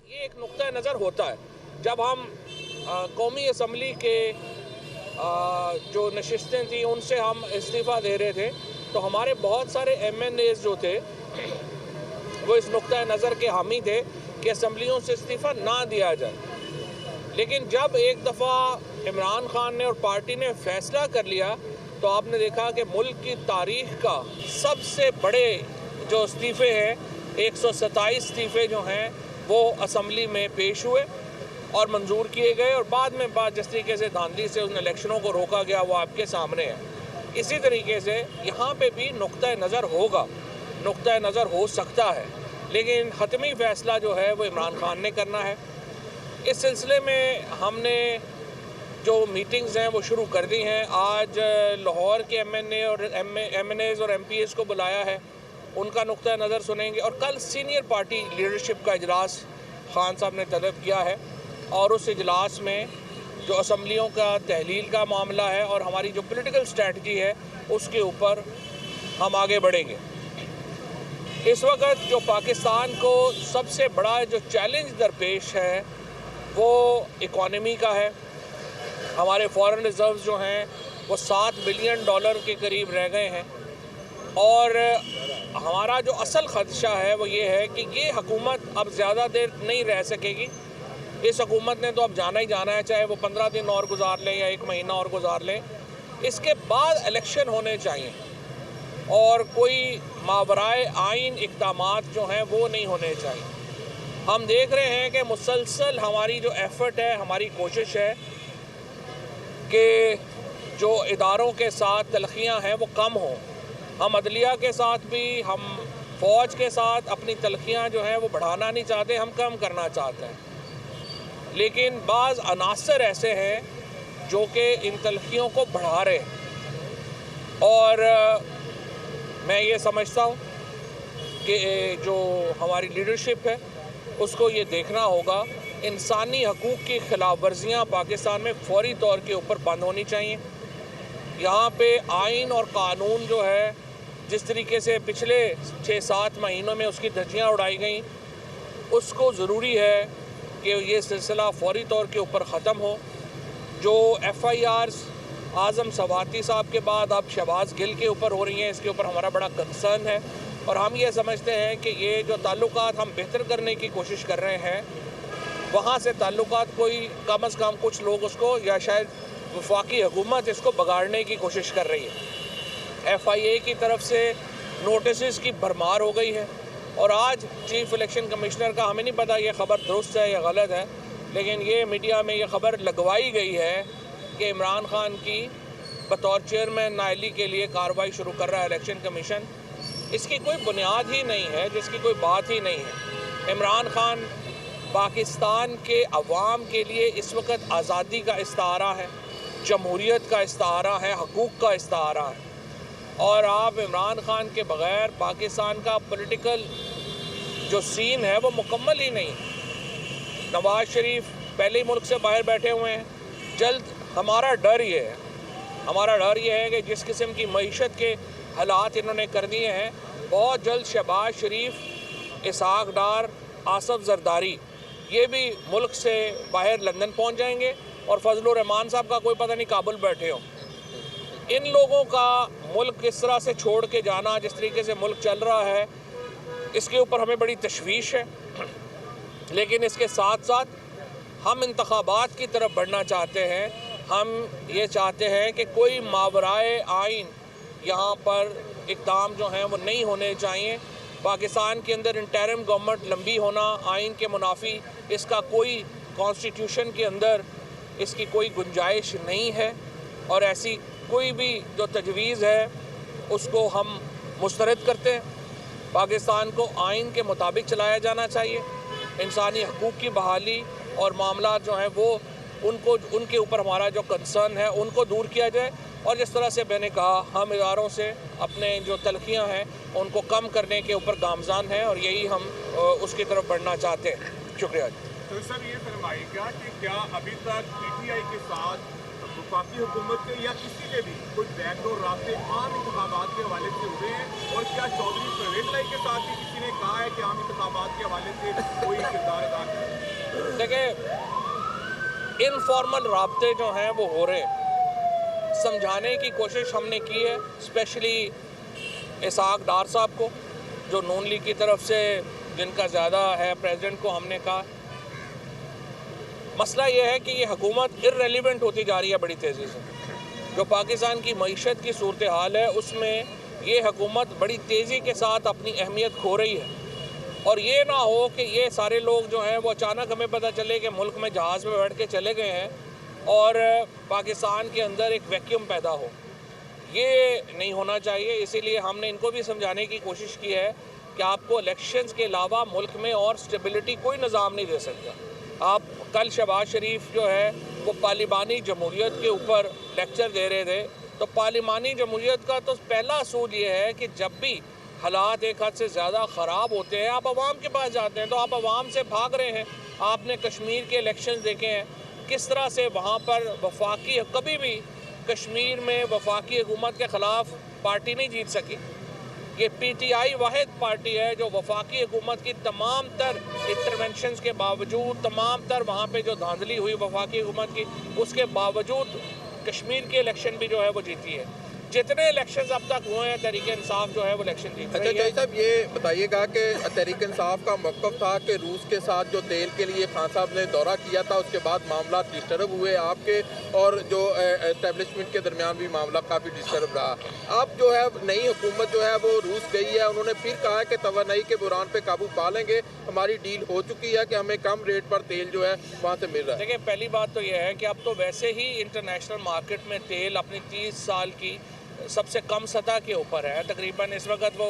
ये एक नुक्ता नज़र होता है जब हम कौमी असम्बली के जो नशिस्तें थी उनसे हम इस्तीफ़ा दे रहे थे तो हमारे बहुत सारे MNAs जो थे वो इस नुक्ता नज़र के हामी थे कि असम्बलियों से इस्तीफ़ा ना दिया जाए। लेकिन जब एक दफ़ा इमरान खान ने और पार्टी ने फैसला कर लिया तो आपने देखा कि मुल्क की तारीख का सबसे बड़े जो इस्तीफ़े हैं 127 इस्तीफ़े जो हैं वो असम्बली में पेश हुए और मंजूर किए गए और बाद में जिस तरीके से धांधली से उन इलेक्शनों को रोका गया वो आपके सामने है। इसी तरीके से यहाँ पे भी नुक्ता नज़र होगा, नुक्ता नज़र हो सकता है, लेकिन हतमी फ़ैसला जो है वो इमरान खान ने करना है। इस सिलसिले में हमने जो मीटिंग्स हैं वो शुरू कर दी हैं। आज लाहौर के MNA और MNAs और MPAs को बुलाया है, उनका नुक्ता नज़र सुनेंगे और कल सीनियर पार्टी लीडरशिप का इजलास खान साहब ने तलब किया है और उस इजलास में जो असम्बलियों का तहलील का मामला है और हमारी जो पॉलिटिकल स्ट्रेटजी है उसके ऊपर हम आगे बढ़ेंगे। इस वक्त जो पाकिस्तान को सबसे बड़ा जो चैलेंज दरपेश है वो इकॉनमी का है। हमारे फॉरेन रिजर्व्स जो हैं वो $7 बिलियन के करीब रह गए हैं और हमारा जो असल ख़दशा है वो ये है कि ये हुकूमत अब ज़्यादा देर नहीं रह सकेगी। इस हुकूमत ने तो अब जाना ही जाना है, चाहे वो 15 दिन और गुजार लें या 1 महीना और गुजार लें। इसके बाद इलेक्शन होने चाहिए और कोई मावराए आइन इक़दामात जो हैं वो नहीं होने चाहिए। हम देख रहे हैं कि मुसलसल हमारी जो एफ़र्ट है, हमारी कोशिश है कि जो इदारों के साथ तलखियाँ हैं वो कम हों। हम अदलिया के साथ भी, हम फ़ौज के साथ अपनी तलखियाँ जो हैं वो बढ़ाना नहीं चाहते, हम कम करना चाहते हैं। लेकिन बाज़ अनासर ऐसे हैं जो कि इन तलखियों को बढ़ा रहे हैं और मैं ये समझता हूँ कि जो हमारी लीडरशिप है उसको ये देखना होगा इंसानी हकूक़ की खिलाफ वर्जियाँ पाकिस्तान में फौरी तौर के ऊपर बंद होनी चाहिए। यहाँ पे आइन और कानून जो है जिस तरीके से पिछले 6-7 महीनों में उसकी धज्जियाँ उड़ाई गई, उसको ज़रूरी है कि ये सिलसिला फौरी तौर के ऊपर ख़त्म हो। जो FIRs आज़म सवाती साहब के बाद अब शहबाज गिल के ऊपर हो रही हैं, इसके ऊपर हमारा बड़ा कंसर्न है और हम ये समझते हैं कि ये जो ताल्लुकात हम बेहतर करने की कोशिश कर रहे हैं वहाँ से ताल्लुकात कोई कम अज़ कम कुछ लोग उसको या शायद वफाकी हुकूमत इसको बगाड़ने की कोशिश कर रही है। FIA की तरफ से नोटिस की भरमार हो गई है और आज चीफ इलेक्शन कमिश्नर का हमें नहीं पता ये ख़बर दुरुस्त है या गलत है, लेकिन ये मीडिया में ये ख़बर लगवाई गई है कि इमरान खान की बतौर चेयरमैन नायली के लिए कार्रवाई शुरू कर रहा है इलेक्शन कमीशन। इसकी कोई बुनियाद ही नहीं है, जिसकी कोई बात ही नहीं है। इमरान खान पाकिस्तान के अवाम के लिए इस वक्त आज़ादी का इस्तारा है, जमहूरियत का इस्तारा है, हकूक़ का इस्तारा है और आप इमरान खान के बग़ैर पाकिस्तान का पॉलिटिकल जो सीन है वो मुकम्मल ही नहीं। नवाज शरीफ पहले ही मुल्क से बाहर बैठे हुए हैं। जल्द हमारा डर ये है कि जिस किस्म की मईशत के हालात इन्होंने कर दिए हैं, बहुत जल्द शहबाज शरीफ, इसहाक डार, आसफ जरदारी ये भी मुल्क से बाहर लंदन पहुंच जाएंगे और फजलुर रहमान साहब का कोई पता नहीं काबुल बैठे हों। इन लोगों का मुल्क किस तरह से छोड़ के जाना, जिस तरीके से मुल्क चल रहा है, इसके ऊपर हमें बड़ी तशवीश है। लेकिन इसके साथ साथ हम इंतखाबात की तरफ बढ़ना चाहते हैं। हम ये चाहते हैं कि कोई मावराए आइन यहाँ पर इक़दाम जो हैं वो नहीं होने चाहिए। पाकिस्तान के अंदर इंटरिम गवर्नमेंट लंबी होना आइन के मुनाफी, इसका कोई कॉन्स्टिट्यूशन के अंदर इसकी कोई गुंजाइश नहीं है और ऐसी कोई भी जो तजवीज़ है उसको हम मुस्तरद करते हैं। पाकिस्तान को आइन के मुताबिक चलाया जाना चाहिए। इंसानी हकूक़ की बहाली और मामला जो हैं वो उनके ऊपर हमारा जो कंसर्न है उनको दूर किया जाए और जिस तरह से मैंने कहा हम इदारों से अपने जो तलखियाँ हैं उनको कम करने के ऊपर गामज़ान हैं और यही हम उसकी तरफ बढ़ना चाहते हैं। शुक्रिया। तो सर ये फरमाइएगा कि क्या अभी तक PTI के साथ वफाकी हुकूमत के या किसी के भी कोई बैकडोर रास्ते आम इंतखाबात के हवाले से हुए हैं और क्या चौधरी परवेज लाई के साथ भी किसी ने कहा है कि आम इंतखाबात के हवाले से कोई किरदार अदा करें? देखिए, इनफॉर्मल राब्ते जो हैं वो हो रहे हैं, समझाने की कोशिश हमने की है, स्पेशली इसाक डार साहब को, जो नून लीग की तरफ से जिनका ज़्यादा है, प्रेसिडेंट को हमने कहा। मसला ये है कि ये हुकूमत इर्रेलिवेंट होती जा रही है बड़ी तेज़ी से। जो पाकिस्तान की मईशत की सूरत हाल है उसमें ये हुकूमत बड़ी तेज़ी के साथ अपनी अहमियत खो रही है। और ये ना हो कि ये सारे लोग जो हैं वो अचानक हमें पता चले कि मुल्क में जहाज़ में बैठ के चले गए हैं और पाकिस्तान के अंदर एक वैक्यूम पैदा हो। ये नहीं होना चाहिए। इसीलिए हमने इनको भी समझाने की कोशिश की है कि आपको इलेक्शंस के अलावा मुल्क में और स्टेबिलिटी कोई निज़ाम नहीं दे सकता। आप कल शहबाज शरीफ जो है वो पार्लिमानी जमहूरियत के ऊपर लेक्चर दे रहे थे, तो पार्लिमानी जमहूरियत का तो पहला असूल ये है कि जब भी हालात एक हद से ज़्यादा ख़राब होते हैं आप अवाम के पास जाते हैं, तो आप अवाम से भाग रहे हैं। आपने कश्मीर के इलेक्शन देखे हैं किस तरह से वहाँ पर वफाकी, कभी भी कश्मीर में वफाकी हुकूमत के ख़िलाफ़ पार्टी नहीं जीत सकी। ये PTI वाहिद पार्टी है जो वफाकी हुकूमत की तमाम तर इंटरवेंशंस के बावजूद, तमाम तर वहाँ पे जो धांधली हुई वफाकी हुकूमत की, उसके बावजूद कश्मीर के इलेक्शन भी जो है वो जीती है। जितने इलेक्शंस अब तक हुए हैं तहरीक इंसाफ जो है वो इलेक्शन जीत रही है। अच्छा साहब, ये बताइएगा कि तहरीक इंसाफ का मौक़िफ़ था कि रूस के साथ जो तेल के लिए खान साहब ने दौरा किया था उसके बाद मामला डिस्टर्ब हुए आपके और जो एस्टेब्लिशमेंट के दरमियान भी मामला काफ़ी डिस्टर्ब रहा। अब जो है नई हुकूमत जो है वो रूस गई है, उन्होंने फिर कहा कि तवानाई के बुरान पे काबू पा लेंगे, हमारी डील हो चुकी है कि हमें कम रेट पर तेल जो है वहाँ से मिल रहा है। देखिए, पहली बात तो यह है कि अब तो वैसे ही इंटरनेशनल मार्केट में तेल अपनी 30 साल की सबसे कम सतह के ऊपर है। तकरीबन इस वक्त वो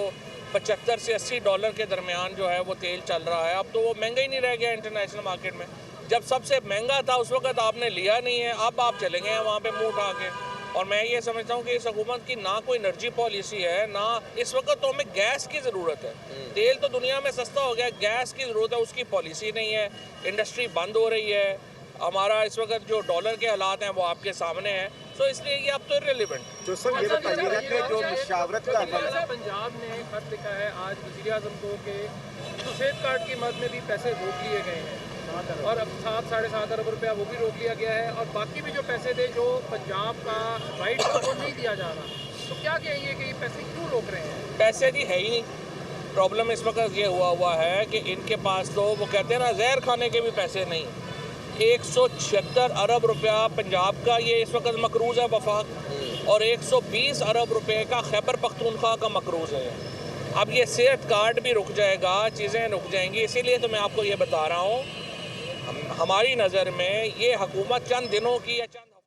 75 से 80 डॉलर के दरमियान जो है वो तेल चल रहा है। अब तो वो महंगा ही नहीं रह गया इंटरनेशनल मार्केट में। जब सबसे महंगा था उस वक्त आपने लिया नहीं है, अब आप चले गए हैं वहाँ पे मुंह उठा के। और मैं ये समझता हूँ कि इस हुकूमत की ना कोई एनर्जी पॉलिसी है, ना इस वक्त तो हमें गैस की ज़रूरत है। तेल तो दुनिया में सस्ता हो गया, गैस की ज़रूरत है, उसकी पॉलिसी नहीं है। इंडस्ट्री बंद हो रही है। हमारा इस वक्त जो डॉलर के हालात हैं वो आपके सामने हैं, तो इसलिए ये अब तो इरेलीवेंट। जो सर ये बताइएगा कि जो मुशावरत का अमल है, पंजाब ने खत लिखा है आज वज़ीर आज़म को कि सेफ कार्ड की मद में भी पैसे रोक लिए गए हैं और अब 7-7.5 अरब रुपया वो भी रोक लिया गया है और बाकी भी जो पैसे थे जो पंजाब का राइट था वो नहीं दिया जा रहा। तो क्या कहेंगे कि ये पैसे क्यों रोक रहे हैं? पैसे जी है ही नहीं। प्रॉब्लम इस वक्त ये हुआ है कि इनके पास तो वो कहते हैं ना जहर खाने के भी पैसे नहीं। 176 अरब रुपया पंजाब का ये इस वक्त मकरूज़ है वफाक, और 120 अरब रुपए का खैबर पख्तूनख्वा का मकरूज़ है। अब ये सेहत कार्ड भी रुक जाएगा, चीज़ें रुक जाएंगी। इसीलिए तो मैं आपको ये बता रहा हूँ, हमारी नज़र में ये हुकूमत चंद दिनों की या चंद